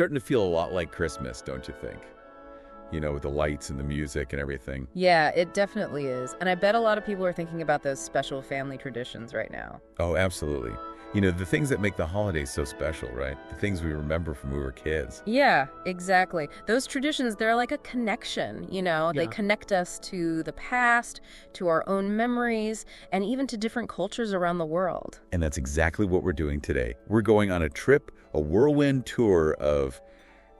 starting to feel a lot like Christmas, don't you think? You know, with the lights and the music and everything. Yeah, it definitely is. And I bet a lot of people are thinking about those special family traditions right now. Oh, absolutely. You know, the things that make the holidays so special, right? The things we remember from when we were kids. Yeah, exactly. Those traditions, they're like a connection, you know? They Yeah. connect us to the past, to our own memories, and even to different cultures around the world. And that's exactly what we're doing today. We're going on a trip, a whirlwind tour of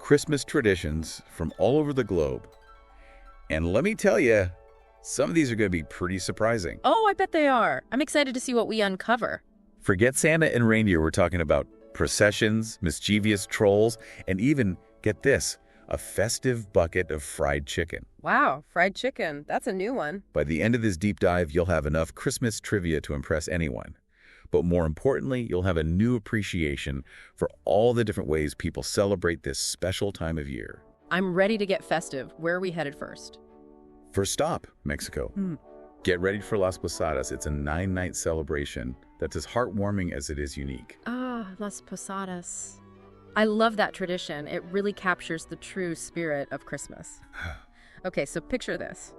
Christmas traditions from all over the globe. And let me tell you, some of these are going to be pretty surprising. Oh, I bet they are. I'm excited to see what we uncover. Forget Santa and reindeer, we're talking about processions, mischievous trolls, and even, get this, a festive bucket of fried chicken. Wow, fried chicken. That's a new one. By the end of this deep dive, you'll have enough Christmas trivia to impress anyone. But more importantly, you'll have a new appreciation for all the different ways people celebrate this special time of year. I'm ready to get festive. Where are we headed first? First stop, Mexico. Get ready for Las Posadas. It's a 9-night celebration that's as heartwarming as it is unique. Ah, Las Posadas. I love that tradition. It really captures the true spirit of Christmas. Okay, so picture this.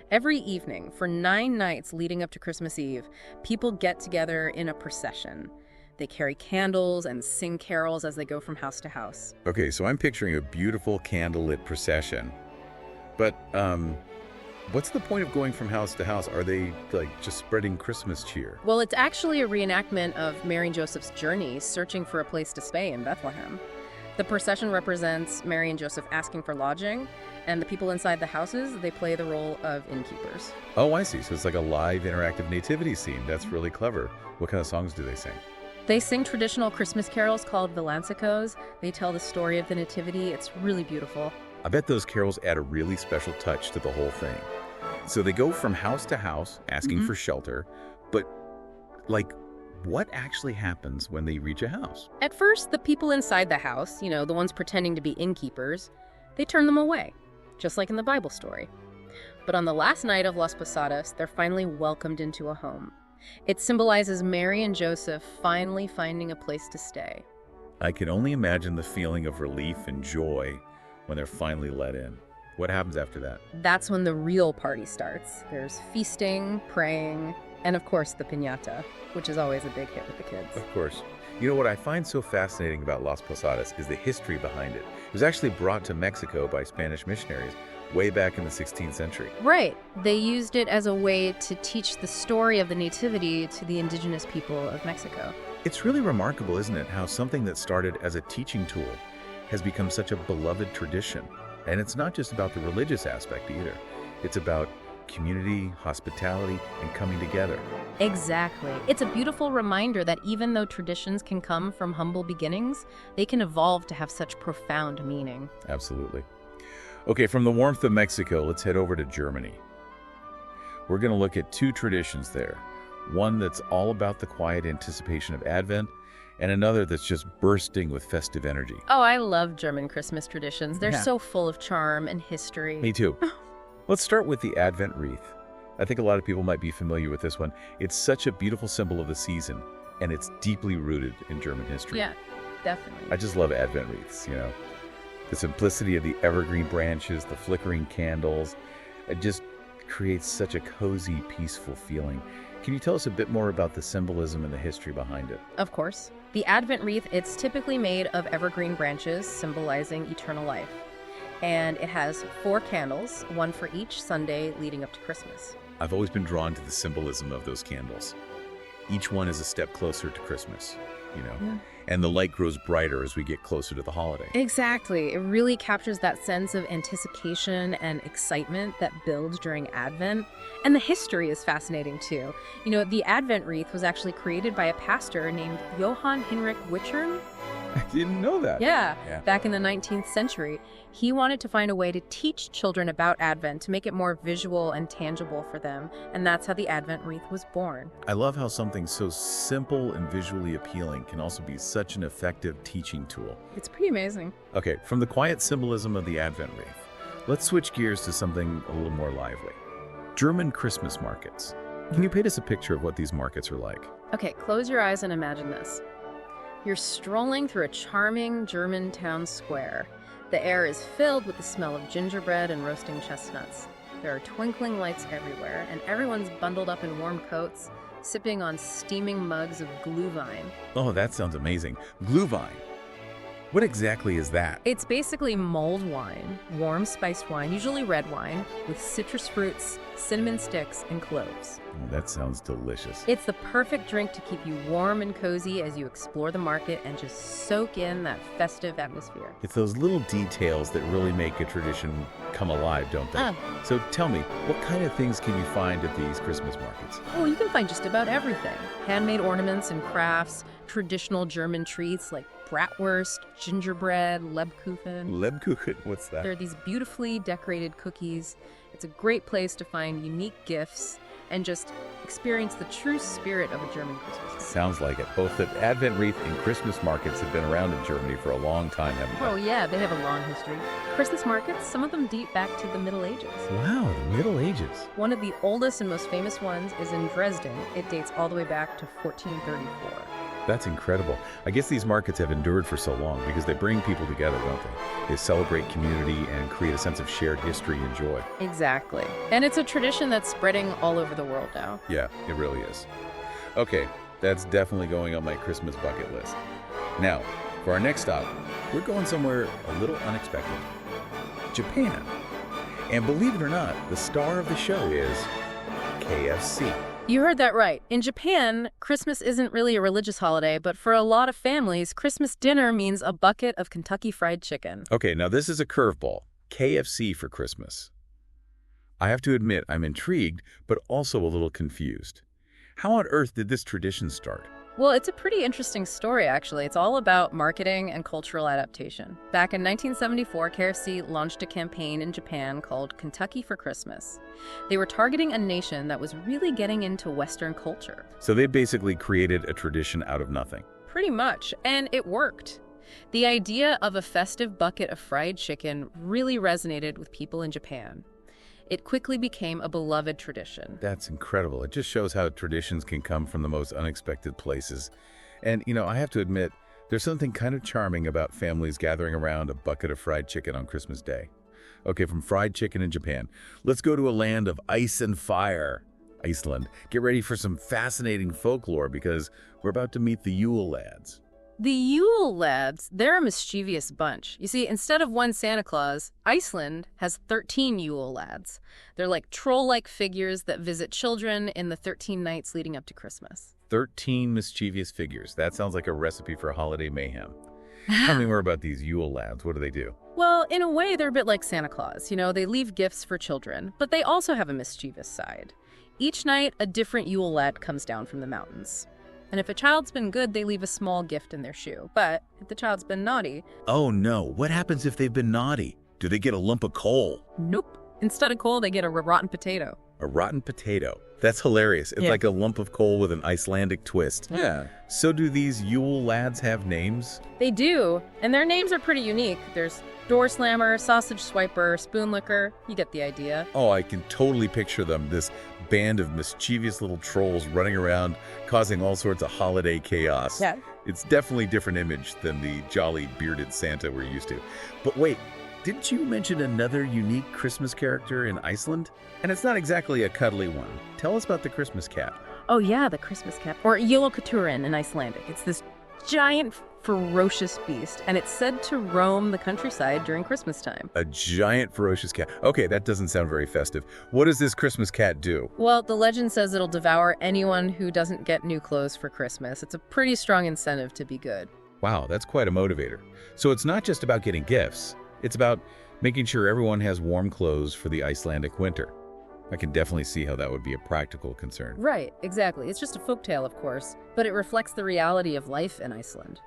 Every evening, for 9 nights leading up to Christmas Eve, people get together in a procession. They carry candles and sing carols as they go from house to house. Okay, so I'm picturing a beautiful candlelit procession. But, what's the point of going from house to house? Are they, like, just spreading Christmas cheer? Well, it's actually a reenactment of Mary and Joseph's journey searching for a place to stay in Bethlehem. The procession represents Mary and Joseph asking for lodging, and the people inside the houses, they play the role of innkeepers. Oh, I see. So it's like a live interactive nativity scene. That's really clever. What kind of songs do they sing? They sing traditional Christmas carols called villancicos. They tell the story of the nativity. It's really beautiful. I bet those carols add a really special touch to the whole thing. So they go from house to house asking for shelter, but, like, what actually happens when they reach a house? At first, the people inside the house, you know, the ones pretending to be innkeepers, they turn them away, just like in the Bible story. But on the last night of Las Posadas, they're finally welcomed into a home. It symbolizes Mary and Joseph finally finding a place to stay. I can only imagine the feeling of relief and joy when they're finally let in. What happens after that? That's when the real party starts. There's feasting, praying, and of course the piñata, which is always a big hit with the kids. Of course. You know what I find so fascinating about Las Posadas is the history behind it. It was actually brought to Mexico by Spanish missionaries way back in the 16th century. Right. They used it as a way to teach the story of the Nativity to the indigenous people of Mexico. It's really remarkable, isn't it, how something that started as a teaching tool has become such a beloved tradition. And it's not just about the religious aspect either. It's about community, hospitality, and coming together. Exactly. It's a beautiful reminder that even though traditions can come from humble beginnings, they can evolve to have such profound meaning. Absolutely. Okay, from the warmth of Mexico, let's head over to Germany. We're going to look at 2 traditions there. One that's all about the quiet anticipation of Advent, and another that's just bursting with festive energy. Oh, I love German Christmas traditions. They're Yeah. so full of charm and history. Me too. Let's start with the Advent wreath. I think a lot of people might be familiar with this one. It's such a beautiful symbol of the season, and it's deeply rooted in German history. Yeah, definitely. I just love Advent wreaths, you know. The simplicity of the evergreen branches, the flickering candles, it just creates such a cozy, peaceful feeling. Can you tell us a bit more about the symbolism and the history behind it? Of course. The Advent wreath, it's typically made of evergreen branches symbolizing eternal life. And it has 4 candles, one for each Sunday leading up to Christmas. I've always been drawn to the symbolism of those candles. Each one is a step closer to Christmas, you know, Yeah. and the light grows brighter as we get closer to the holiday. Exactly. It really captures that sense of anticipation and excitement that builds during Advent. And the history is fascinating too. You know, the Advent wreath was actually created by a pastor named Johann Heinrich Wichern. I didn't know that. Yeah, Yeah. back in the 19th century. He wanted to find a way to teach children about Advent, to make it more visual and tangible for them. And that's how the Advent wreath was born. I love how something so simple and visually appealing can also be such an effective teaching tool. It's pretty amazing. Okay, from the quiet symbolism of the Advent wreath, let's switch gears to something a little more lively. German Christmas markets. Can you paint us a picture of what these markets are like? Okay, close your eyes and imagine this. You're strolling through a charming German town square. The air is filled with the smell of gingerbread and roasting chestnuts. There are twinkling lights everywhere, and everyone's bundled up in warm coats, sipping on steaming mugs of glühwein. Oh, that sounds amazing. Glühwein. What exactly is that? It's basically mulled wine, warm spiced wine, usually red wine, with citrus fruits, cinnamon sticks, and cloves. Oh, that sounds delicious. It's the perfect drink to keep you warm and cozy as you explore the market and just soak in that festive atmosphere. It's those little details that really make a tradition come alive, don't they? So tell me, what kind of things can you find at these Christmas markets? Oh, you can find just about everything. Handmade ornaments and crafts, traditional German treats like bratwurst, gingerbread, Lebkuchen. Lebkuchen, what's that? There are these beautifully decorated cookies. It's a great place to find unique gifts and just experience the true spirit of a German Christmas. Sounds like it. Both the Advent wreath and Christmas markets have been around in Germany for a long time, haven't they? Oh yeah, they have a long history. Christmas markets, some of them date back to the Middle Ages. Wow, the Middle Ages. One of the oldest and most famous ones is in Dresden. It dates all the way back to 1434. That's incredible. I guess these markets have endured for so long because they bring people together, don't they? They celebrate community and create a sense of shared history and joy. Exactly. And it's a tradition that's spreading all over the world now. Yeah, it really is. Okay, that's definitely going on my Christmas bucket list. Now, for our next stop, we're going somewhere a little unexpected. Japan. And believe it or not, the star of the show is KFC. You heard that right. In Japan, Christmas isn't really a religious holiday, but for a lot of families, Christmas dinner means a bucket of Kentucky Fried Chicken. Okay, now this is a curveball. KFC for Christmas. I have to admit, I'm intrigued, but also a little confused. How on earth did this tradition start? Well, it's a pretty interesting story, actually. It's all about marketing and cultural adaptation. Back in 1974, KFC launched a campaign in Japan called Kentucky for Christmas. They were targeting a nation that was really getting into Western culture. So they basically created a tradition out of nothing. Pretty much, and it worked. The idea of a festive bucket of fried chicken really resonated with people in Japan. It quickly became a beloved tradition. That's incredible. It just shows how traditions can come from the most unexpected places. And, I have to admit, there's something kind of charming about families gathering around a bucket of fried chicken on Christmas Day. Okay, from fried chicken in Japan, let's go to a land of ice and fire, Iceland. Get ready for some fascinating folklore because we're about to meet the Yule Lads. The Yule Lads, they're a mischievous bunch. You see, instead of one Santa Claus, Iceland has 13 Yule Lads. They're like troll-like figures that visit children in the 13 nights leading up to Christmas. 13 mischievous figures. That sounds like a recipe for holiday mayhem. Tell me more about these Yule Lads. What do they do? Well, in a way, they're a bit like Santa Claus. They leave gifts for children, but they also have a mischievous side. Each night, a different Yule Lad comes down from the mountains. And if a child's been good, they leave a small gift in their shoe. But if the child's been naughty... Oh no, what happens if they've been naughty? Do they get a lump of coal? Nope. Instead of coal, they get a rotten potato. A rotten potato. That's hilarious. It's like a lump of coal with an Icelandic twist. Yeah. So do these Yule Lads have names? They do, and their names are pretty unique. There's Door Slammer, Sausage Swiper, Spoon Licker. You get the idea. Oh, I can totally picture them. This band of mischievous little trolls running around, causing all sorts of holiday chaos. Yeah. It's definitely a different image than the jolly bearded Santa we're used to. But wait, didn't you mention another unique Christmas character in Iceland? And it's not exactly a cuddly one. Tell us about the Christmas cat. Oh yeah, the Christmas cat, or Jólakötturinn in Icelandic. It's this giant, ferocious beast, and it's said to roam the countryside during Christmas time. A giant, ferocious cat. Okay, that doesn't sound very festive. What does this Christmas cat do? Well, the legend says it'll devour anyone who doesn't get new clothes for Christmas. It's a pretty strong incentive to be good. Wow, that's quite a motivator. So it's not just about getting gifts. It's about making sure everyone has warm clothes for the Icelandic winter. I can definitely see how that would be a practical concern. Right, exactly. It's just a folktale, of course, but it reflects the reality of life in Iceland,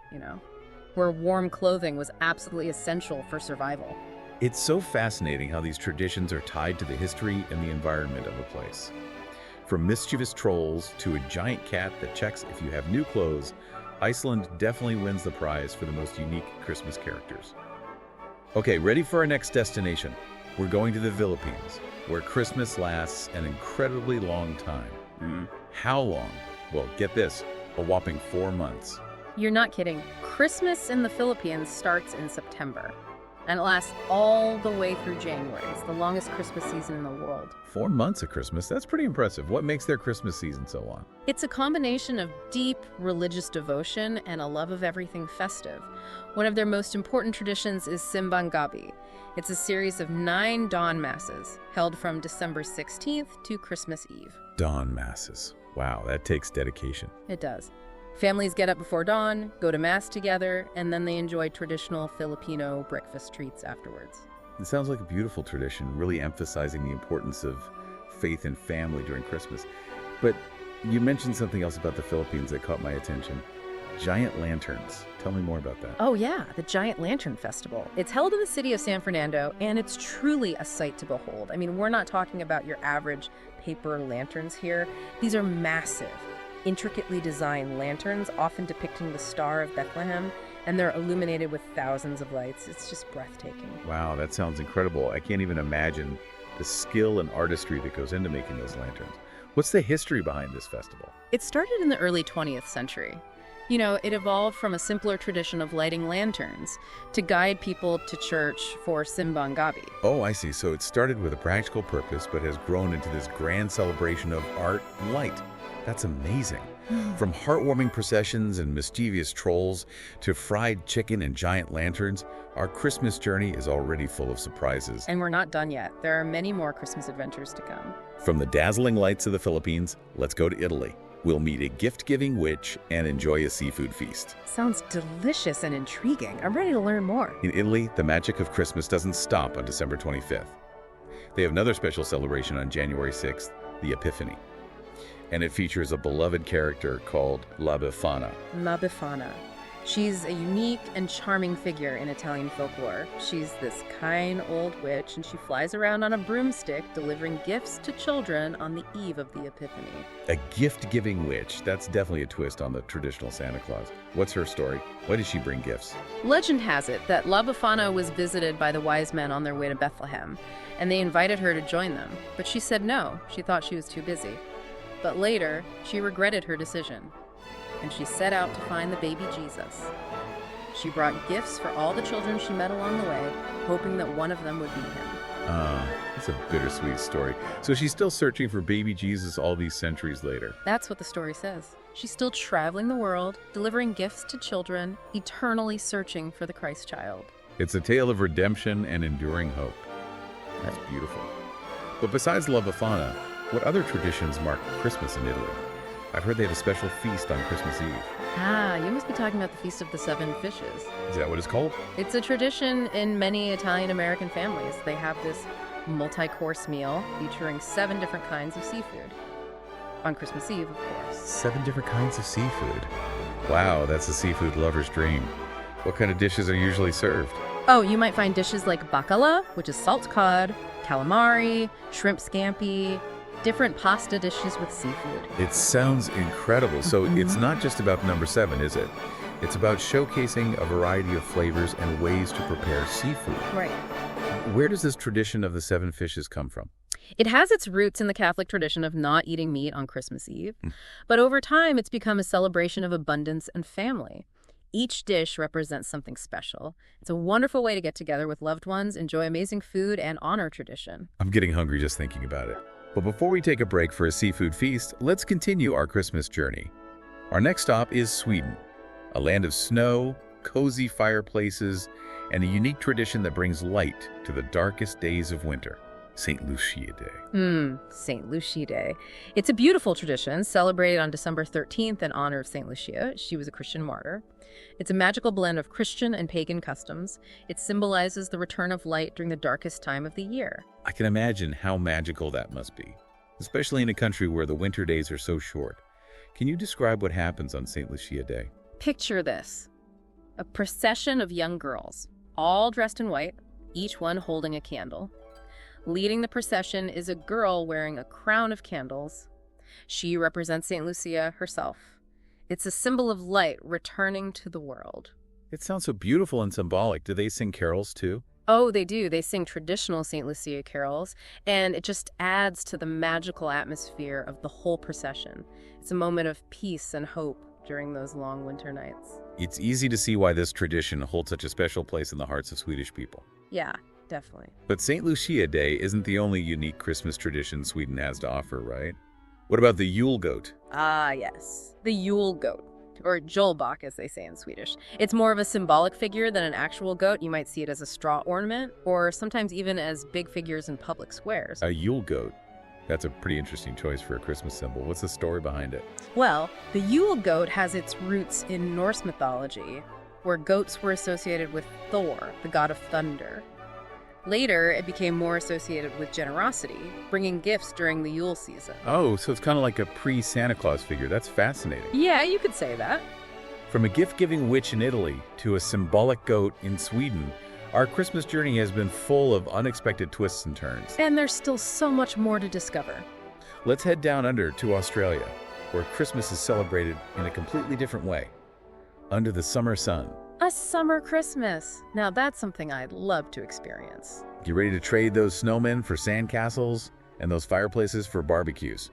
where warm clothing was absolutely essential for survival. It's so fascinating how these traditions are tied to the history and the environment of a place. From mischievous trolls to a giant cat that checks if you have new clothes, Iceland definitely wins the prize for the most unique Christmas characters. Okay, ready for our next destination? We're going to the Philippines, where Christmas lasts an incredibly long time. How long? Well, get this, a whopping 4 months. You're not kidding. Christmas in the Philippines starts in September, and it lasts all the way through January. It's the longest Christmas season in the world. 4 months of Christmas, that's pretty impressive. What makes their Christmas season so long? It's a combination of deep religious devotion and a love of everything festive. One of their most important traditions is Simbang Gabi. It's a series of 9 dawn masses held from December 16th to Christmas Eve. Dawn masses. Wow, that takes dedication. It does. Families get up before dawn, go to Mass together, and then they enjoy traditional Filipino breakfast treats afterwards. It sounds like a beautiful tradition, really emphasizing the importance of faith and family during Christmas. But you mentioned something else about the Philippines that caught my attention. Giant lanterns. Tell me more about that. Oh yeah, the Giant Lantern Festival. It's held in the city of San Fernando, and it's truly a sight to behold. I mean, we're not talking about your average paper lanterns here. These are massive, intricately designed lanterns, often depicting the Star of Bethlehem, and they're illuminated with thousands of lights. It's just breathtaking. Wow, that sounds incredible. I can't even imagine the skill and artistry that goes into making those lanterns. What's the history behind this festival? It started in the early 20th century. You know, it evolved from a simpler tradition of lighting lanterns to guide people to church for Simbang Gabi. Oh, I see. So it started with a practical purpose, but has grown into this grand celebration of art and light. That's amazing. From heartwarming processions and mischievous trolls to fried chicken and giant lanterns, our Christmas journey is already full of surprises. And we're not done yet. There are many more Christmas adventures to come. From the dazzling lights of the Philippines, let's go to Italy. We'll meet a gift-giving witch and enjoy a seafood feast. Sounds delicious and intriguing. I'm ready to learn more. In Italy, the magic of Christmas doesn't stop on December 25th. They have another special celebration on January 6th, the Epiphany. And it features a beloved character called La Befana. La Befana. She's a unique and charming figure in Italian folklore. She's this kind old witch, and she flies around on a broomstick delivering gifts to children on the eve of the Epiphany. A gift-giving witch. That's definitely a twist on the traditional Santa Claus. What's her story? Why does she bring gifts? Legend has it that La Befana was visited by the wise men on their way to Bethlehem, and they invited her to join them. But she said no. She thought she was too busy. But later, she regretted her decision, and she set out to find the baby Jesus. She brought gifts for all the children she met along the way, hoping that one of them would be him. It's a bittersweet story. So she's still searching for baby Jesus all these centuries later. That's what the story says. She's still traveling the world, delivering gifts to children, eternally searching for the Christ child. It's a tale of redemption and enduring hope. That's beautiful. But besides La Befana, what other traditions mark Christmas in Italy? I've heard they have a special feast on Christmas Eve. Ah, you must be talking about the Feast of the Seven Fishes. Is that what it's called? It's a tradition in many Italian-American families. They have this multi-course meal featuring 7 different kinds of seafood. On Christmas Eve, of course. 7 different kinds of seafood. Wow, that's a seafood lover's dream. What kind of dishes are usually served? Oh, you might find dishes like bacala, which is salt cod, calamari, shrimp scampi, different pasta dishes with seafood. It sounds incredible. So it's not just about number 7, is it? It's about showcasing a variety of flavors and ways to prepare seafood. Right. Where does this tradition of the 7 fishes come from? It has its roots in the Catholic tradition of not eating meat on Christmas Eve, but over time it's become a celebration of abundance and family. Each dish represents something special. It's a wonderful way to get together with loved ones, enjoy amazing food, and honor tradition. I'm getting hungry just thinking about it. But before we take a break for a seafood feast, let's continue our Christmas journey. Our next stop is Sweden, a land of snow, cozy fireplaces, and a unique tradition that brings light to the darkest days of winter, St. Lucia Day. St. Lucia Day. It's a beautiful tradition celebrated on December 13th in honor of St. Lucia. She was a Christian martyr. It's a magical blend of Christian and pagan customs. It symbolizes the return of light during the darkest time of the year. I can imagine how magical that must be, especially in a country where the winter days are so short. Can you describe what happens on St. Lucia Day? Picture this. A procession of young girls, all dressed in white, each one holding a candle. Leading the procession is a girl wearing a crown of candles. She represents St. Lucia herself. It's a symbol of light returning to the world. It sounds so beautiful and symbolic. Do they sing carols too? Oh, they do. They sing traditional St. Lucia carols, and it just adds to the magical atmosphere of the whole procession. It's a moment of peace and hope. during those long winter nights. It's easy to see why this tradition holds such a special place in the hearts of Swedish people. Yeah, definitely. But St. Lucia Day isn't the only unique Christmas tradition Sweden has to offer, right? What about the Yule goat? Ah, yes. The Yule goat, or Jolbok as they say in Swedish. It's more of a symbolic figure than an actual goat. You might see it as a straw ornament, or sometimes even as big figures in public squares. A Yule goat. That's a pretty interesting choice for a Christmas symbol. What's the story behind it? Well, the Yule goat has its roots in Norse mythology, where goats were associated with Thor, the god of thunder. Later, it became more associated with generosity, bringing gifts during the Yule season. Oh, so it's kind of like a pre-Santa Claus figure. That's fascinating. Yeah, you could say that. From a gift-giving witch in Italy to a symbolic goat in Sweden, our Christmas journey has been full of unexpected twists and turns. And there's still so much more to discover. Let's head down under to Australia, where Christmas is celebrated in a completely different way. Under the summer sun. A summer Christmas. Now that's something I'd love to experience. You ready to trade those snowmen for sandcastles and those fireplaces for barbecues?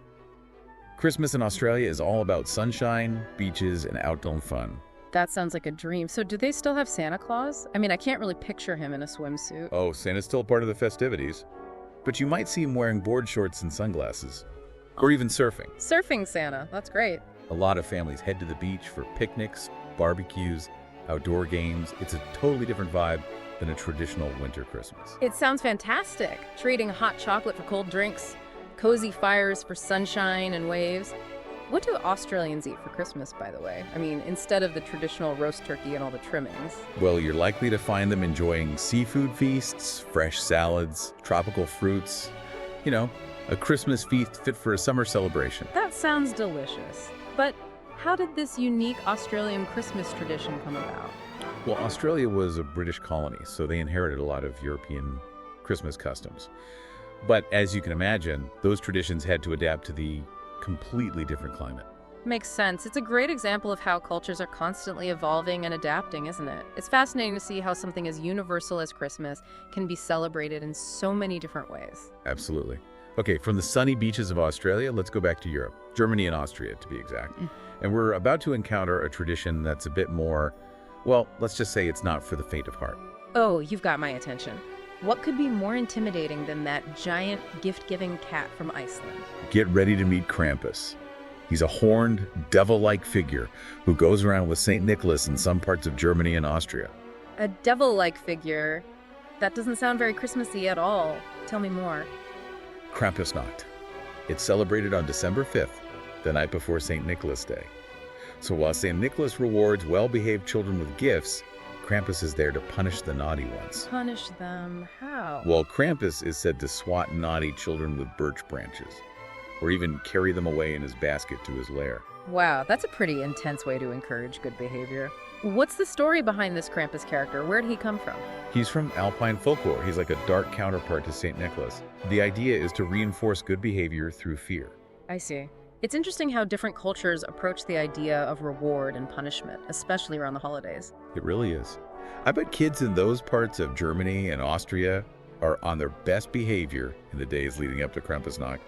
Christmas in Australia is all about sunshine, beaches, and outdoor fun. That sounds like a dream. So do they still have Santa Claus? I mean, I can't really picture him in a swimsuit. Oh, Santa's still part of the festivities. But you might see him wearing board shorts and sunglasses. Or even surfing. Surfing Santa. That's great. A lot of families head to the beach for picnics, barbecues, outdoor games. It's a totally different vibe than a traditional winter Christmas. It sounds fantastic. Trading hot chocolate for cold drinks, cozy fires for sunshine and waves. What do Australians eat for Christmas, by the way? I mean, instead of the traditional roast turkey and all the trimmings. Well, you're likely to find them enjoying seafood feasts, fresh salads, tropical fruits. You know, a Christmas feast fit for a summer celebration. That sounds delicious. But how did this unique Australian Christmas tradition come about? Well, Australia was a British colony, so they inherited a lot of European Christmas customs. But as you can imagine, those traditions had to adapt to the completely different climate. Makes sense. It's a great example of how cultures are constantly evolving and adapting, isn't it? It's fascinating to see how something as universal as Christmas can be celebrated in so many different ways. Absolutely. Okay, from the sunny beaches of Australia, let's go back to Europe, Germany and Austria to be exact. And we're about to encounter a tradition that's a bit more, well, let's just say it's not for the faint of heart. Oh, you've got my attention. What could be more intimidating than that giant gift-giving cat from Iceland? Get ready to meet Krampus. He's a horned, devil-like figure who goes around with St. Nicholas in some parts of Germany and Austria. A devil-like figure? That doesn't sound very Christmassy at all. Tell me more. Krampusnacht. It's celebrated on December 5th, the night before St. Nicholas Day. So while St. Nicholas rewards well-behaved children with gifts, Krampus is there to punish the naughty ones. Punish them? How? Well, Krampus is said to swat naughty children with birch branches, or even carry them away in his basket to his lair. Wow, that's a pretty intense way to encourage good behavior. What's the story behind this Krampus character? Where did he come from? He's from Alpine folklore. He's like a dark counterpart to St. Nicholas. The idea is to reinforce good behavior through fear. I see. It's interesting how different cultures approach the idea of reward and punishment, especially around the holidays. It really is. I bet kids in those parts of Germany and Austria are on their best behavior in the days leading up to Krampusnacht.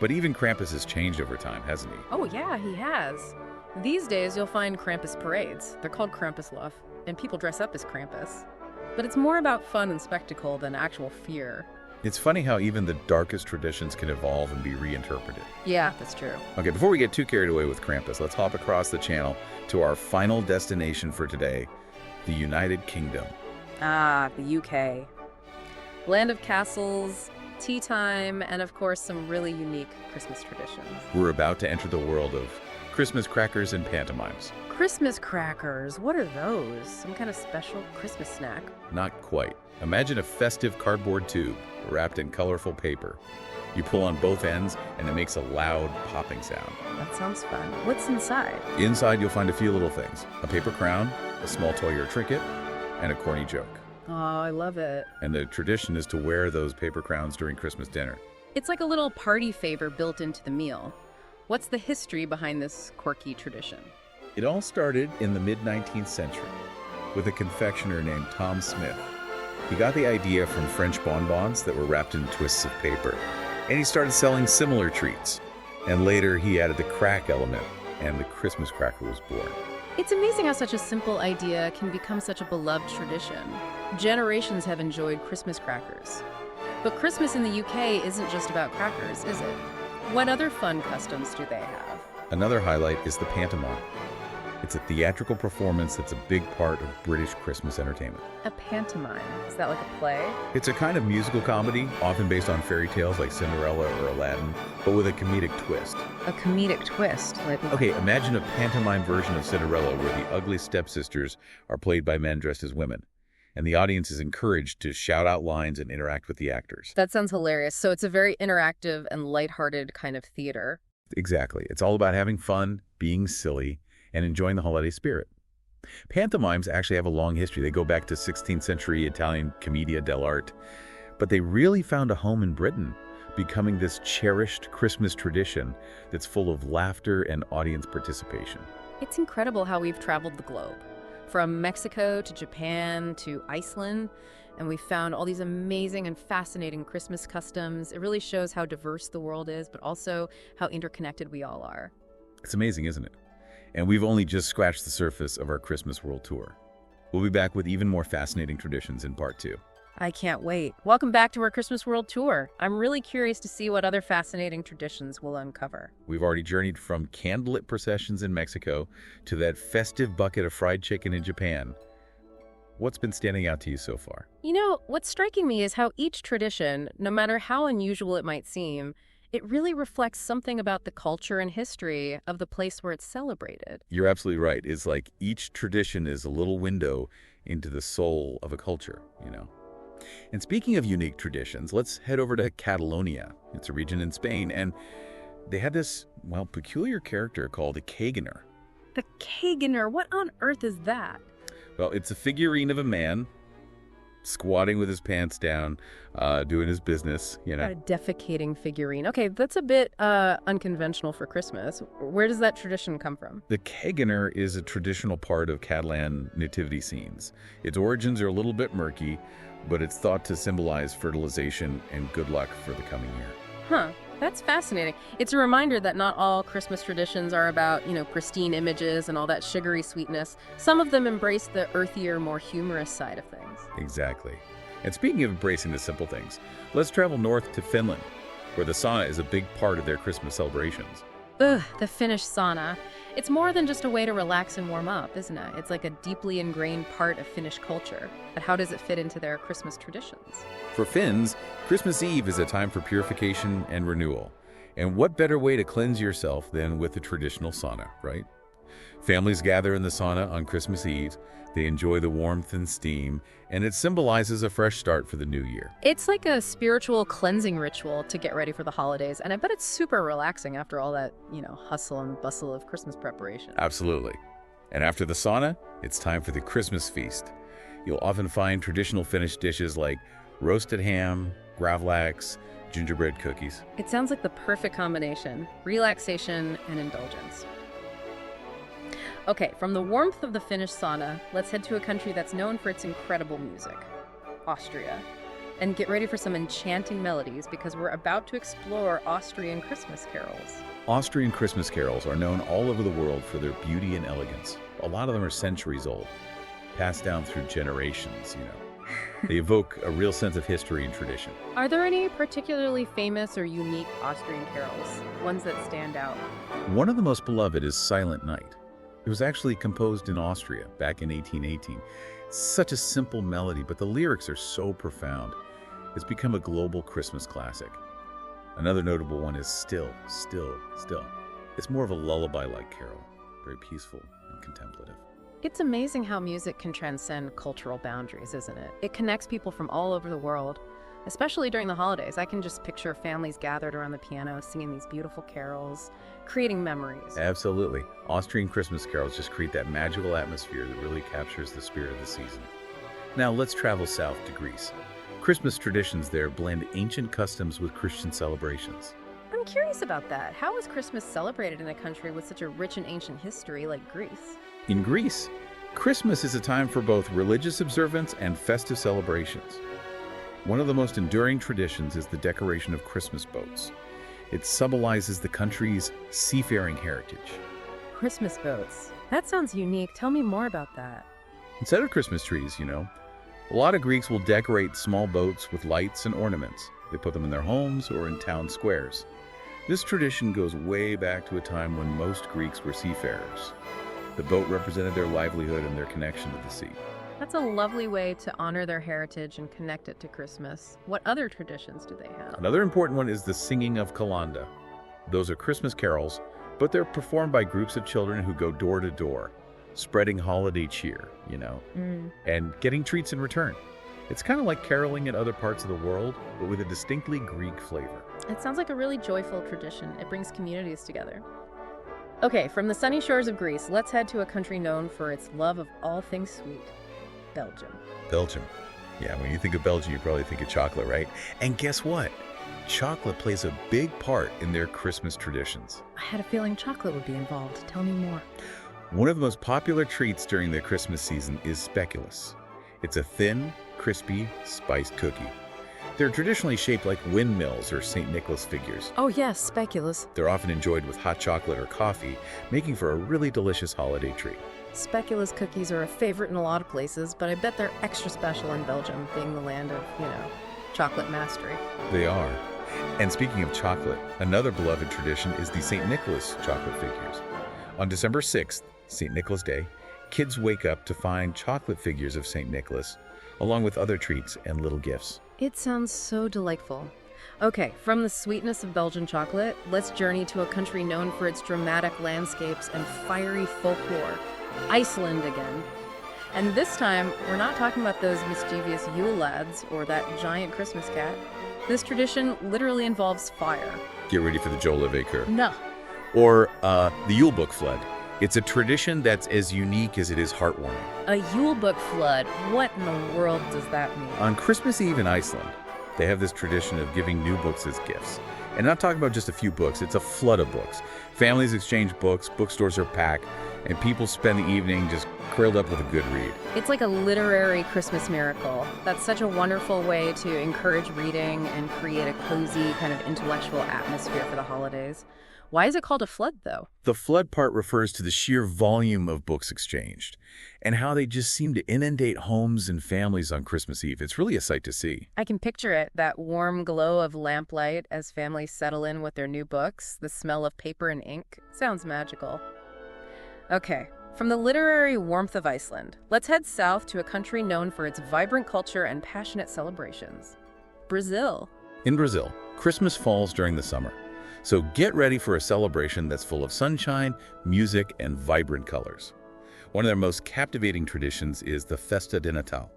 But even Krampus has changed over time, hasn't he? Oh yeah, he has. These days you'll find Krampus parades. They're called Krampuslauf, and people dress up as Krampus. But it's more about fun and spectacle than actual fear. It's funny how even the darkest traditions can evolve and be reinterpreted. Yeah, that's true. Okay, before we get too carried away with Krampus, let's hop across the channel to our final destination for today, the United Kingdom. Ah, the UK. Land of castles, tea time, and of course some really unique Christmas traditions. We're about to enter the world of Christmas crackers and pantomimes. Christmas crackers, what are those? Some kind of special Christmas snack? Not quite. Imagine a festive cardboard tube wrapped in colorful paper. You pull on both ends and it makes a loud popping sound. That sounds fun. What's inside? Inside you'll find a few little things. A paper crown, a small toy or trinket, and a corny joke. Oh, I love it. And the tradition is to wear those paper crowns during Christmas dinner. It's like a little party favor built into the meal. What's the history behind this quirky tradition? It all started in the mid-19th century with a confectioner named Tom Smith. He got the idea from French bonbons that were wrapped in twists of paper, and he started selling similar treats. And later he added the crack element, and the Christmas cracker was born. It's amazing how such a simple idea can become such a beloved tradition. Generations have enjoyed Christmas crackers. But Christmas in the UK isn't just about crackers, is it? What other fun customs do they have? Another highlight is the pantomime. It's a theatrical performance that's a big part of British Christmas entertainment. A pantomime? Is that like a play? It's a kind of musical comedy, often based on fairy tales like Cinderella or Aladdin, but with a comedic twist. A comedic twist? Like Okay, imagine a pantomime version of Cinderella where the ugly stepsisters are played by men dressed as women, and the audience is encouraged to shout out lines and interact with the actors. That sounds hilarious. So it's a very interactive and lighthearted kind of theater. Exactly. It's all about having fun, being silly, and enjoying the holiday spirit. Pantomimes actually have a long history. They go back to 16th century Italian commedia dell'arte, but they really found a home in Britain, becoming this cherished Christmas tradition that's full of laughter and audience participation. It's incredible how we've traveled the globe, from Mexico to Japan to Iceland, and we found all these amazing and fascinating Christmas customs. It really shows how diverse the world is, but also how interconnected we all are. It's amazing, isn't it? And we've only just scratched the surface of our Christmas World Tour. We'll be back with even more fascinating traditions in Part 2. I can't wait. Welcome back to our Christmas World Tour. I'm really curious to see what other fascinating traditions we'll uncover. We've already journeyed from candlelit processions in Mexico to that festive bucket of fried chicken in Japan. What's been standing out to you so far? You know, what's striking me is how each tradition, no matter how unusual it might seem, it really reflects something about the culture and history of the place where it's celebrated. You're absolutely right. It's like each tradition is a little window into the soul of a culture, you know. And speaking of unique traditions, let's head over to Catalonia. It's a region in Spain, and they had this, well, peculiar character called a Caganer. The Caganer? What on earth is that? Well, it's a figurine of a man squatting with his pants down, doing his business, you know. A defecating figurine. Okay, that's a bit unconventional for Christmas. Where does that tradition come from? The Caganer is a traditional part of Catalan nativity scenes. Its origins are a little bit murky, but it's thought to symbolize fertilization and good luck for the coming year. Huh. That's fascinating. It's a reminder that not all Christmas traditions are about, pristine images and all that sugary sweetness. Some of them embrace the earthier, more humorous side of things. Exactly. And speaking of embracing the simple things, let's travel north to Finland, where the sauna is a big part of their Christmas celebrations. Ugh, the Finnish sauna. It's more than just a way to relax and warm up, isn't it? It's like a deeply ingrained part of Finnish culture. But how does it fit into their Christmas traditions? For Finns, Christmas Eve is a time for purification and renewal. And what better way to cleanse yourself than with a traditional sauna, right? Families gather in the sauna on Christmas Eve. They enjoy the warmth and steam, and it symbolizes a fresh start for the new year. It's like a spiritual cleansing ritual to get ready for the holidays, and I bet it's super relaxing after all that, hustle and bustle of Christmas preparation. Absolutely. And after the sauna, it's time for the Christmas feast. You'll often find traditional Finnish dishes like roasted ham, gravlax, gingerbread cookies. It sounds like the perfect combination: relaxation and indulgence. Okay, from the warmth of the Finnish sauna, let's head to a country that's known for its incredible music, Austria. And get ready for some enchanting melodies because we're about to explore Austrian Christmas carols. Austrian Christmas carols are known all over the world for their beauty and elegance. A lot of them are centuries old, passed down through generations, They evoke a real sense of history and tradition. Are there any particularly famous or unique Austrian carols, ones that stand out? One of the most beloved is Silent Night. It was actually composed in Austria back in 1818. It's such a simple melody, but the lyrics are so profound. It's become a global Christmas classic. Another notable one is Still, Still, Still. It's more of a lullaby-like carol, very peaceful and contemplative. It's amazing how music can transcend cultural boundaries, isn't it? It connects people from all over the world, especially during the holidays. I can just picture families gathered around the piano singing these beautiful carols, creating memories. Absolutely. Austrian Christmas carols just create that magical atmosphere that really captures the spirit of the season. Now let's travel south to Greece. Christmas traditions there blend ancient customs with Christian celebrations. I'm curious about that. How is Christmas celebrated in a country with such a rich and ancient history like Greece? In Greece, Christmas is a time for both religious observance and festive celebrations. One of the most enduring traditions is the decoration of Christmas boats. It symbolizes the country's seafaring heritage. Christmas boats. That sounds unique. Tell me more about that. Instead of Christmas trees, a lot of Greeks will decorate small boats with lights and ornaments. They put them in their homes or in town squares. This tradition goes way back to a time when most Greeks were seafarers. The boat represented their livelihood and their connection to the sea. That's a lovely way to honor their heritage and connect it to Christmas. What other traditions do they have? Another important one is the singing of Kalanda. Those are Christmas carols, but they're performed by groups of children who go door to door, spreading holiday cheer, and getting treats in return. It's kind of like caroling in other parts of the world, but with a distinctly Greek flavor. It sounds like a really joyful tradition. It brings communities together. Okay, from the sunny shores of Greece, let's head to a country known for its love of all things sweet, Belgium. Belgium. Yeah, when you think of Belgium, you probably think of chocolate, right? And guess what? Chocolate plays a big part in their Christmas traditions. I had a feeling chocolate would be involved. Tell me more. One of the most popular treats during the Christmas season is speculoos. It's a thin, crispy, spiced cookie. They're traditionally shaped like windmills or St. Nicholas figures. Oh yes, speculoos. They're often enjoyed with hot chocolate or coffee, making for a really delicious holiday treat. Speculoos cookies are a favorite in a lot of places, but I bet they're extra special in Belgium, being the land of, chocolate mastery. They are. And speaking of chocolate, another beloved tradition is the St. Nicholas chocolate figures. On December 6th, St. Nicholas Day, kids wake up to find chocolate figures of St. Nicholas, along with other treats and little gifts. It sounds so delightful. Okay, from the sweetness of Belgian chocolate, let's journey to a country known for its dramatic landscapes and fiery folklore, Iceland again. And this time, we're not talking about those mischievous Yule Lads or that giant Christmas cat. This tradition literally involves fire. Get ready for the Joleve curve. No. Or the Yule Book flood. It's a tradition that's as unique as it is heartwarming. A Yule Book flood? What in the world does that mean? On Christmas Eve in Iceland, they have this tradition of giving new books as gifts. And not talking about just a few books, it's a flood of books. Families exchange books, bookstores are packed, and people spend the evening just curled up with a good read. It's like a literary Christmas miracle. That's such a wonderful way to encourage reading and create a cozy kind of intellectual atmosphere for the holidays. Why is it called a flood, though? The flood part refers to the sheer volume of books exchanged and how they just seem to inundate homes and families on Christmas Eve. It's really a sight to see. I can picture it, that warm glow of lamplight as families settle in with their new books, the smell of paper and ink. Sounds magical. Okay, from the literary warmth of Iceland, let's head south to a country known for its vibrant culture and passionate celebrations, Brazil. In Brazil, Christmas falls during the summer. So get ready for a celebration that's full of sunshine, music, and vibrant colors. One of their most captivating traditions is the Festa de Natal,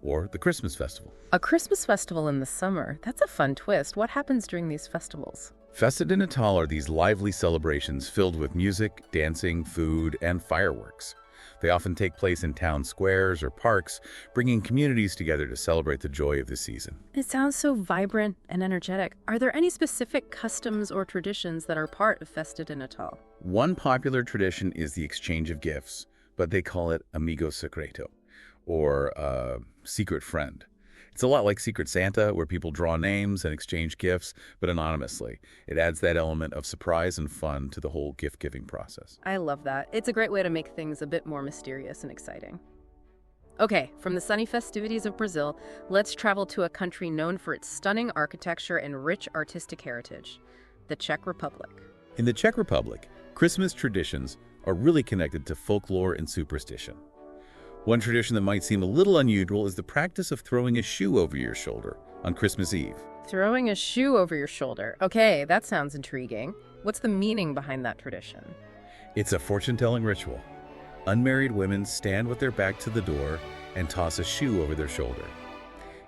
or the Christmas festival. A Christmas festival in the summer. That's a fun twist. What happens during these festivals? Festa de Natal are these lively celebrations filled with music, dancing, food, and fireworks. They often take place in town squares or parks, bringing communities together to celebrate the joy of the season. It sounds so vibrant and energetic. Are there any specific customs or traditions that are part of Festa de Natal? One popular tradition is the exchange of gifts, but they call it amigo secreto, or secret friend. It's a lot like Secret Santa, where people draw names and exchange gifts, but anonymously. It adds that element of surprise and fun to the whole gift-giving process. I love that. It's a great way to make things a bit more mysterious and exciting. Okay, from the sunny festivities of Brazil, let's travel to a country known for its stunning architecture and rich artistic heritage, the Czech Republic. In the Czech Republic, Christmas traditions are really connected to folklore and superstition. One tradition that might seem a little unusual is the practice of throwing a shoe over your shoulder on Christmas Eve. Throwing a shoe over your shoulder. Okay, that sounds intriguing. What's the meaning behind that tradition? It's a fortune-telling ritual. Unmarried women stand with their back to the door and toss a shoe over their shoulder.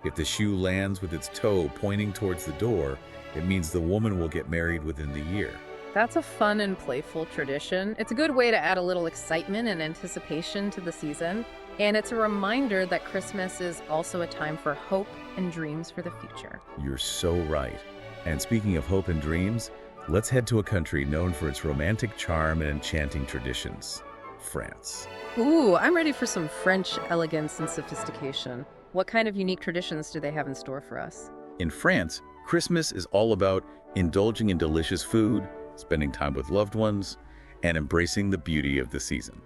If the shoe lands with its toe pointing towards the door, it means the woman will get married within the year. That's a fun and playful tradition. It's a good way to add a little excitement and anticipation to the season. And it's a reminder that Christmas is also a time for hope and dreams for the future. You're so right. And speaking of hope and dreams, let's head to a country known for its romantic charm and enchanting traditions, France. Ooh, I'm ready for some French elegance and sophistication. What kind of unique traditions do they have in store for us? In France, Christmas is all about indulging in delicious food, spending time with loved ones, and embracing the beauty of the season.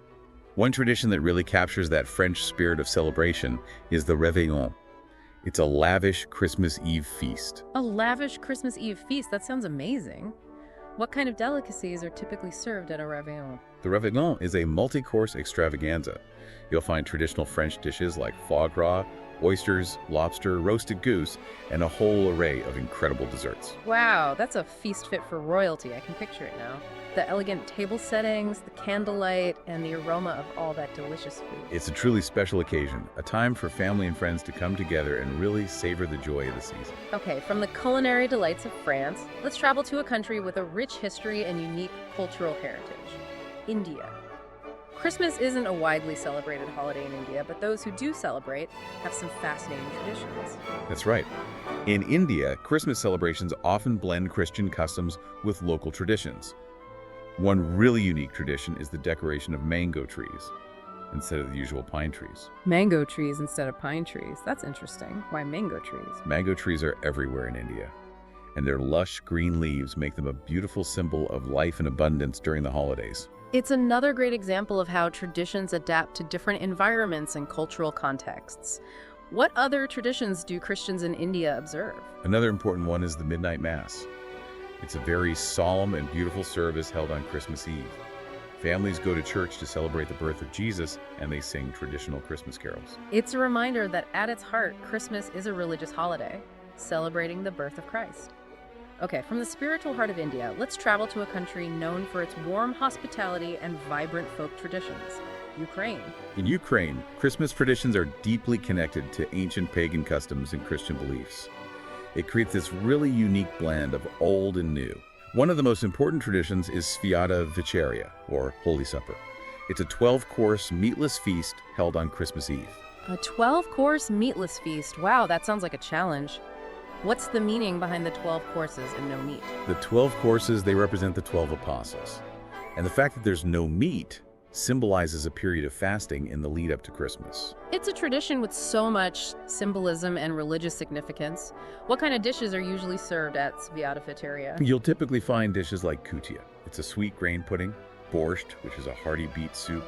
One tradition that really captures that French spirit of celebration is the Réveillon. It's a lavish Christmas Eve feast. A lavish Christmas Eve feast? That sounds amazing. What kind of delicacies are typically served at a Réveillon? The Réveillon is a multi-course extravaganza. You'll find traditional French dishes like foie gras, oysters, lobster, roasted goose, and a whole array of incredible desserts. Wow, that's a feast fit for royalty. I can picture it now. The elegant table settings, the candlelight, and the aroma of all that delicious food. It's a truly special occasion, a time for family and friends to come together and really savor the joy of the season. Okay, from the culinary delights of France, let's travel to a country with a rich history and unique cultural heritage, India. Christmas isn't a widely celebrated holiday in India, but those who do celebrate have some fascinating traditions. That's right. In India, Christmas celebrations often blend Christian customs with local traditions. One really unique tradition is the decoration of mango trees instead of the usual pine trees. Mango trees instead of pine trees. That's interesting. Why mango trees? Mango trees are everywhere in India, and their lush green leaves make them a beautiful symbol of life and abundance during the holidays. It's another great example of how traditions adapt to different environments and cultural contexts. What other traditions do Christians in India observe? Another important one is the Midnight Mass. It's a very solemn and beautiful service held on Christmas Eve. Families go to church to celebrate the birth of Jesus, and they sing traditional Christmas carols. It's a reminder that at its heart, Christmas is a religious holiday, celebrating the birth of Christ. Okay, from the spiritual heart of India, let's travel to a country known for its warm hospitality and vibrant folk traditions, Ukraine. In Ukraine, Christmas traditions are deeply connected to ancient pagan customs and Christian beliefs. It creates this really unique blend of old and new. One of the most important traditions is Sviata Večeria, or Holy Supper. It's a 12-course meatless feast held on Christmas Eve. A 12-course meatless feast. Wow, that sounds like a challenge. What's the meaning behind the 12 courses and no meat? The 12 courses, they represent the 12 apostles. And the fact that there's no meat symbolizes a period of fasting in the lead up to Christmas. It's a tradition with so much symbolism and religious significance. What kind of dishes are usually served at Sviata Večeria? You'll typically find dishes like kutia. It's a sweet grain pudding, borscht, which is a hearty beet soup,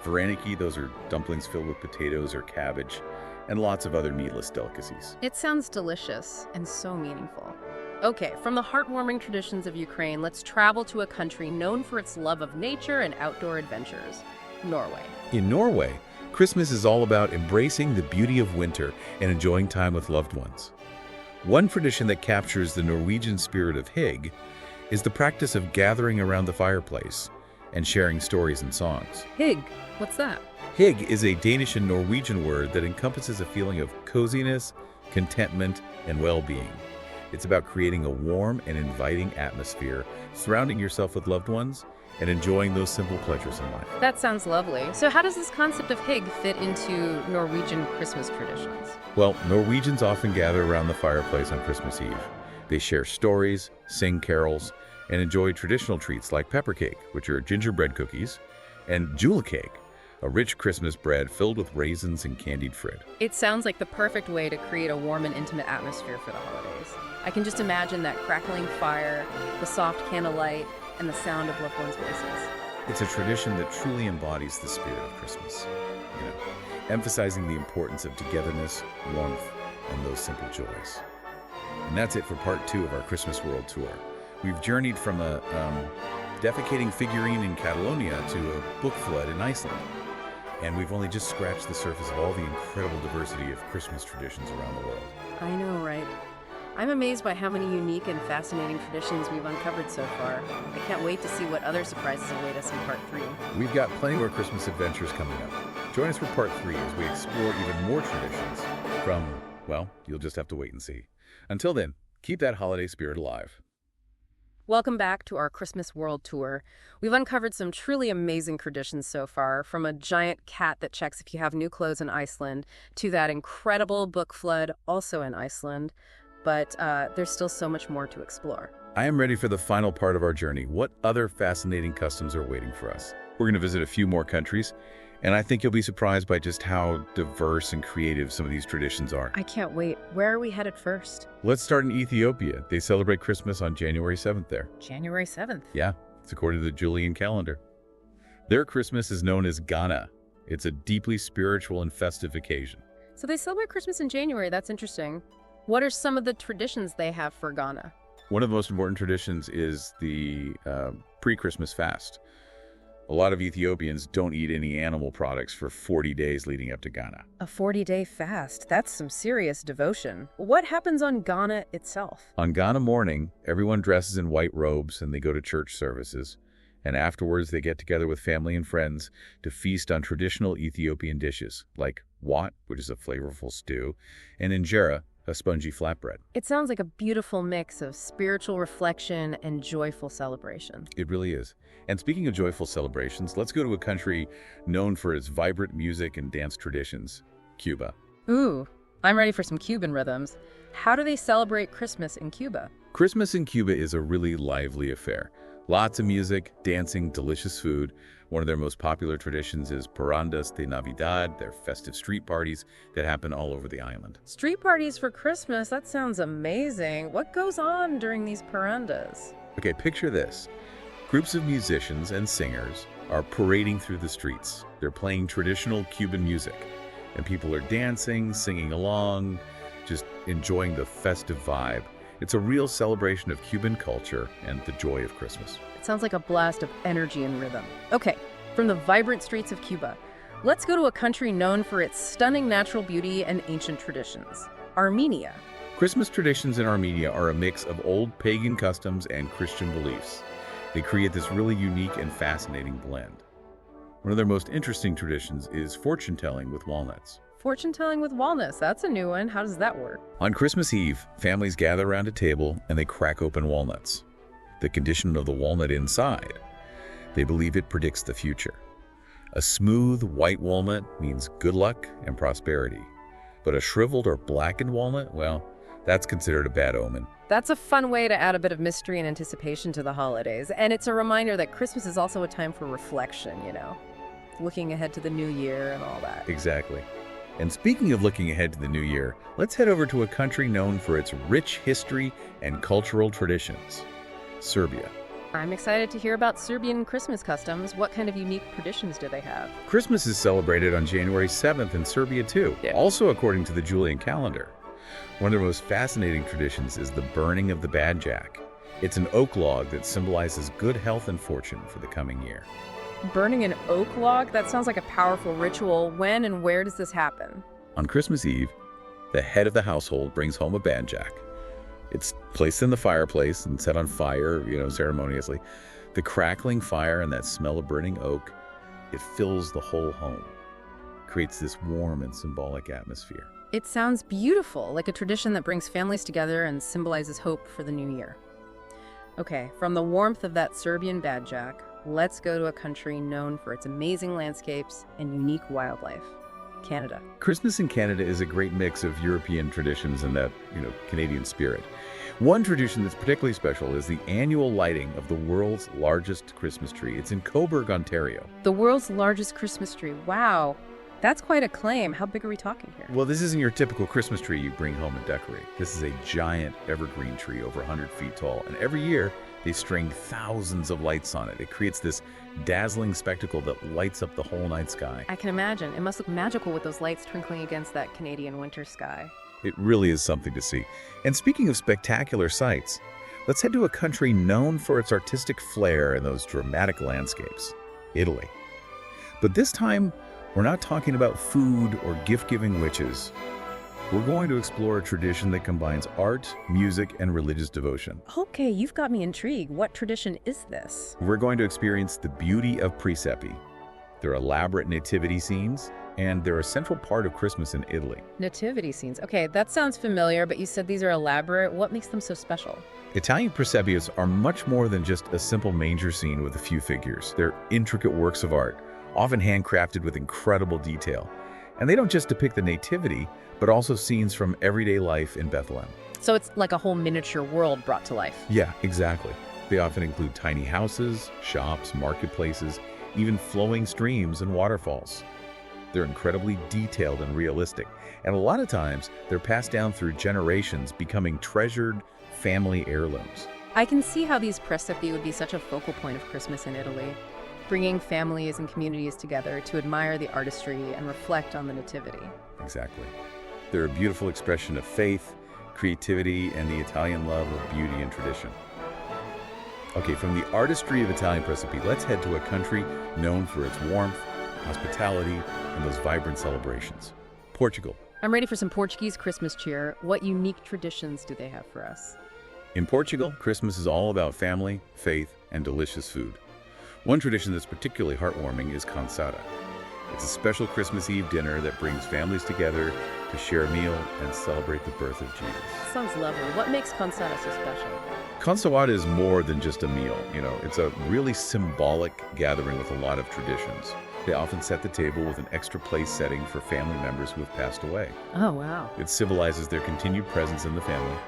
vareniki, those are dumplings filled with potatoes or cabbage, and lots of other meatless delicacies. It sounds delicious and so meaningful. Okay, from the heartwarming traditions of Ukraine, let's travel to a country known for its love of nature and outdoor adventures, Norway. In Norway, Christmas is all about embracing the beauty of winter and enjoying time with loved ones. One tradition that captures the Norwegian spirit of hygge is the practice of gathering around the fireplace and sharing stories and songs. Hygge, what's that? Hygge is a Danish and Norwegian word that encompasses a feeling of coziness, contentment, and well-being. It's about creating a warm and inviting atmosphere, surrounding yourself with loved ones, and enjoying those simple pleasures in life. That sounds lovely. So how does this concept of hygge fit into Norwegian Christmas traditions? Well, Norwegians often gather around the fireplace on Christmas Eve. They share stories, sing carols, and enjoy traditional treats like peppercake, which are gingerbread cookies, and julekake, a rich Christmas bread filled with raisins and candied fruit. It sounds like the perfect way to create a warm and intimate atmosphere for the holidays. I can just imagine that crackling fire, the soft candlelight, and the sound of loved ones' voices. It's a tradition that truly embodies the spirit of Christmas, emphasizing the importance of togetherness, warmth, and those simple joys. And that's it for part 2 of our Christmas World Tour. We've journeyed from a defecating figurine in Catalonia to a book flood in Iceland. And we've only just scratched the surface of all the incredible diversity of Christmas traditions around the world. I know, right? I'm amazed by how many unique and fascinating traditions we've uncovered so far. I can't wait to see what other surprises await us in part 3. We've got plenty more Christmas adventures coming up. Join us for part 3 as we explore even more traditions from, well, you'll just have to wait and see. Until then, keep that holiday spirit alive. Welcome back to our Christmas World Tour. We've uncovered some truly amazing traditions so far, from a giant cat that checks if you have new clothes in Iceland, to that incredible book flood also in Iceland. But there's still so much more to explore. I am ready for the final part of our journey. What other fascinating customs are waiting for us? We're going to visit a few more countries, and I think you'll be surprised by just how diverse and creative some of these traditions are. I can't wait. Where are we headed first? Let's start in Ethiopia. They celebrate Christmas on January 7th there. January 7th. Yeah, it's according to the Julian calendar. Their Christmas is known as Ghana. It's a deeply spiritual and festive occasion. So they celebrate Christmas in January. That's interesting. What are some of the traditions they have for Ghana? One of the most important traditions is the pre-Christmas fast. A lot of Ethiopians don't eat any animal products for 40 days leading up to Ghana. A 40-day fast. That's some serious devotion. What happens on Ghana itself? On Ghana morning, everyone dresses in white robes and they go to church services. And afterwards, they get together with family and friends to feast on traditional Ethiopian dishes like wat, which is a flavorful stew, and injera, a spongy flatbread. It sounds like a beautiful mix of spiritual reflection and joyful celebration. It really is. And speaking of joyful celebrations, let's go to a country known for its vibrant music and dance traditions, Cuba. Ooh, I'm ready for some Cuban rhythms. How do they celebrate Christmas in Cuba? Christmas in Cuba is a really lively affair. Lots of music, dancing, delicious food. One of their most popular traditions is Parandas de Navidad, their festive street parties that happen all over the island. Street parties for Christmas? That sounds amazing. What goes on during these parandas? Okay, picture this. Groups of musicians and singers are parading through the streets. They're playing traditional Cuban music, and people are dancing, singing along, just enjoying the festive vibe. It's a real celebration of Cuban culture and the joy of Christmas. It sounds like a blast of energy and rhythm. Okay, from the vibrant streets of Cuba, let's go to a country known for its stunning natural beauty and ancient traditions, Armenia. Christmas traditions in Armenia are a mix of old pagan customs and Christian beliefs. They create this really unique and fascinating blend. One of their most interesting traditions is fortune-telling with walnuts. Fortune-telling with walnuts, that's a new one. How does that work? On Christmas Eve, families gather around a table and they crack open walnuts. The condition of the walnut inside, they believe it predicts the future. A smooth white walnut means good luck and prosperity. But a shriveled or blackened walnut, well, that's considered a bad omen. That's a fun way to add a bit of mystery and anticipation to the holidays. And it's a reminder that Christmas is also a time for reflection, looking ahead to the new year and all that. Exactly. And speaking of looking ahead to the new year, let's head over to a country known for its rich history and cultural traditions, Serbia. I'm excited to hear about Serbian Christmas customs. What kind of unique traditions do they have? Christmas is celebrated on January 7th in Serbia too, also according to the Julian calendar. One of their most fascinating traditions is the burning of the bad jack. It's an oak log that symbolizes good health and fortune for the coming year. Burning an oak log? That sounds like a powerful ritual. When and where does this happen? On Christmas Eve, the head of the household brings home a bad jack. It's placed in the fireplace and set on fire, ceremoniously. The crackling fire and that smell of burning oak, it fills the whole home. Creates this warm and symbolic atmosphere. It sounds beautiful, like a tradition that brings families together and symbolizes hope for the new year. Okay, from the warmth of that Serbian bad jack, let's go to a country known for its amazing landscapes and unique wildlife, Canada. Christmas in Canada is a great mix of European traditions and that, Canadian spirit. One tradition that's particularly special is the annual lighting of the world's largest Christmas tree. It's in Cobourg, Ontario. The world's largest Christmas tree. Wow. That's quite a claim. How big are we talking here? Well, this isn't your typical Christmas tree you bring home and decorate. This is a giant evergreen tree over 100 feet tall. And every year, they string thousands of lights on it. It creates this dazzling spectacle that lights up the whole night sky. I can imagine. It must look magical with those lights twinkling against that Canadian winter sky. It really is something to see. And speaking of spectacular sights, let's head to a country known for its artistic flair and those dramatic landscapes, Italy. But this time, we're not talking about food or gift-giving witches. We're going to explore a tradition that combines art, music, and religious devotion. Okay, you've got me intrigued. What tradition is this? We're going to experience the beauty of presepi. They're elaborate nativity scenes, and they're a central part of Christmas in Italy. Nativity scenes. Okay, that sounds familiar, but you said these are elaborate. What makes them so special? Italian presepias are much more than just a simple manger scene with a few figures. They're intricate works of art, often handcrafted with incredible detail. And they don't just depict the nativity, but also scenes from everyday life in Bethlehem. So it's like a whole miniature world brought to life. Yeah, exactly. They often include tiny houses, shops, marketplaces, even flowing streams and waterfalls. They're incredibly detailed and realistic, and a lot of times they're passed down through generations, becoming treasured family heirlooms. I can see how these presepi would be such a focal point of Christmas in Italy. bringing families and communities together to admire the artistry and reflect on the Nativity. Exactly. They're a beautiful expression of faith, creativity, and the Italian love of beauty and tradition. Okay, from the artistry of Italian recipe, let's head to a country known for its warmth, hospitality, and those vibrant celebrations. Portugal. I'm ready for some Portuguese Christmas cheer. What unique traditions do they have for us? In Portugal, Christmas is all about family, faith, and delicious food. One tradition that's particularly heartwarming is cansada. It's a special Christmas Eve dinner that brings families together to share a meal and celebrate the birth of Jesus. Sounds lovely. What makes cansada so special? Cansada is more than just a meal. It's a really symbolic gathering with a lot of traditions. They often set the table with an extra place setting for family members who have passed away. Oh, wow. It symbolizes their continued presence in the family.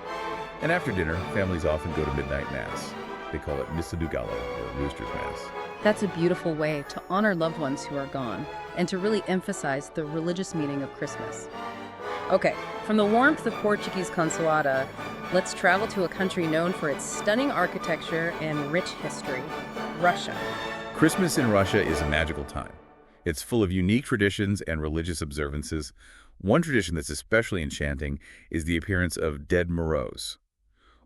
And after dinner, families often go to midnight mass. They call it Missa do Galo, or Rooster's Mass. That's a beautiful way to honor loved ones who are gone and to really emphasize the religious meaning of Christmas. Okay, from the warmth of Portuguese cansada, let's travel to a country known for its stunning architecture and rich history, Russia. Christmas in Russia is a magical time. It's full of unique traditions and religious observances. One tradition that's especially enchanting is the appearance of Dead Moroz,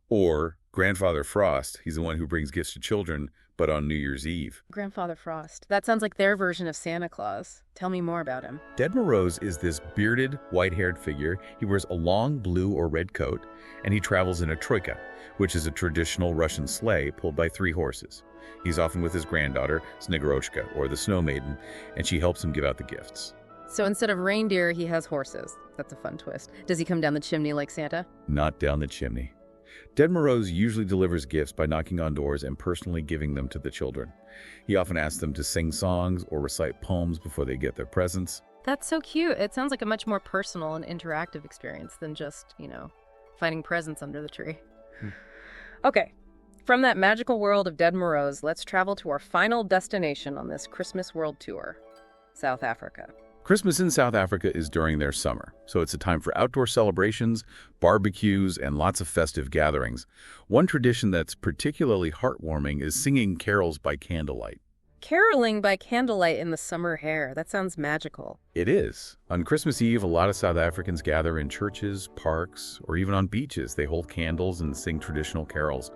or Grandfather Frost. He's the one who brings gifts to children, but on New Year's Eve. Grandfather Frost. That sounds like their version of Santa Claus. Tell me more about him. Dead Moroz is this bearded, white-haired figure. He wears a long blue or red coat, and he travels in a troika, which is a traditional Russian sleigh pulled by 3 horses. He's often with his granddaughter, Snegorochka, or the Snow Maiden, and she helps him give out the gifts. So instead of reindeer, he has horses. That's a fun twist. Does he come down the chimney like Santa? Not down the chimney. Dead Moroz usually delivers gifts by knocking on doors and personally giving them to the children. He often asks them to sing songs or recite poems before they get their presents. That's so cute. It sounds like a much more personal and interactive experience than just, finding presents under the tree. Okay, from that magical world of Dead Moroz, let's travel to our final destination on this Christmas World Tour, South Africa. Christmas in South Africa is during their summer, so it's a time for outdoor celebrations, barbecues, and lots of festive gatherings. One tradition that's particularly heartwarming is singing carols by candlelight. Caroling by candlelight in the summer air. That sounds magical. It is. On Christmas Eve, a lot of South Africans gather in churches, parks, or even on beaches. They hold candles and sing traditional carols.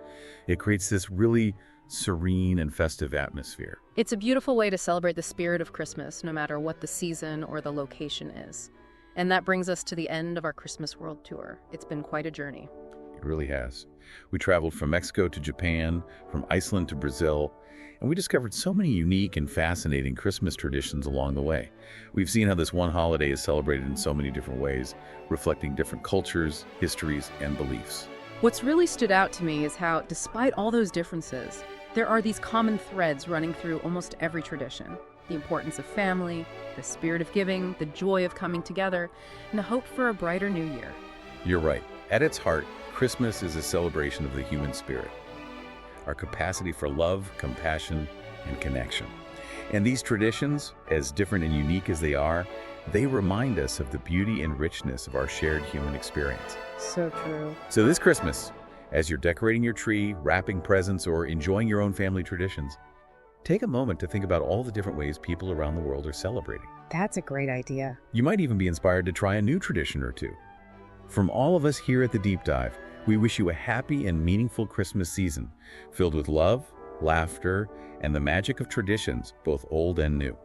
It creates this really serene and festive atmosphere. It's a beautiful way to celebrate the spirit of Christmas, no matter what the season or the location is. And that brings us to the end of our Christmas World Tour. It's been quite a journey. It really has. We traveled from Mexico to Japan, from Iceland to Brazil, and we discovered so many unique and fascinating Christmas traditions along the way. We've seen how this one holiday is celebrated in so many different ways, reflecting different cultures, histories, and beliefs. What's really stood out to me is how, despite all those differences, there are these common threads running through almost every tradition. The importance of family, the spirit of giving, the joy of coming together, and the hope for a brighter new year. You're right. At its heart, Christmas is a celebration of the human spirit, our capacity for love, compassion, and connection. And these traditions, as different and unique as they are, they remind us of the beauty and richness of our shared human experience. So true. So this Christmas, as you're decorating your tree, wrapping presents, or enjoying your own family traditions, take a moment to think about all the different ways people around the world are celebrating. That's a great idea. You might even be inspired to try a new tradition or two. From all of us here at The Deep Dive, we wish you a happy and meaningful Christmas season, filled with love, laughter, and the magic of traditions, both old and new.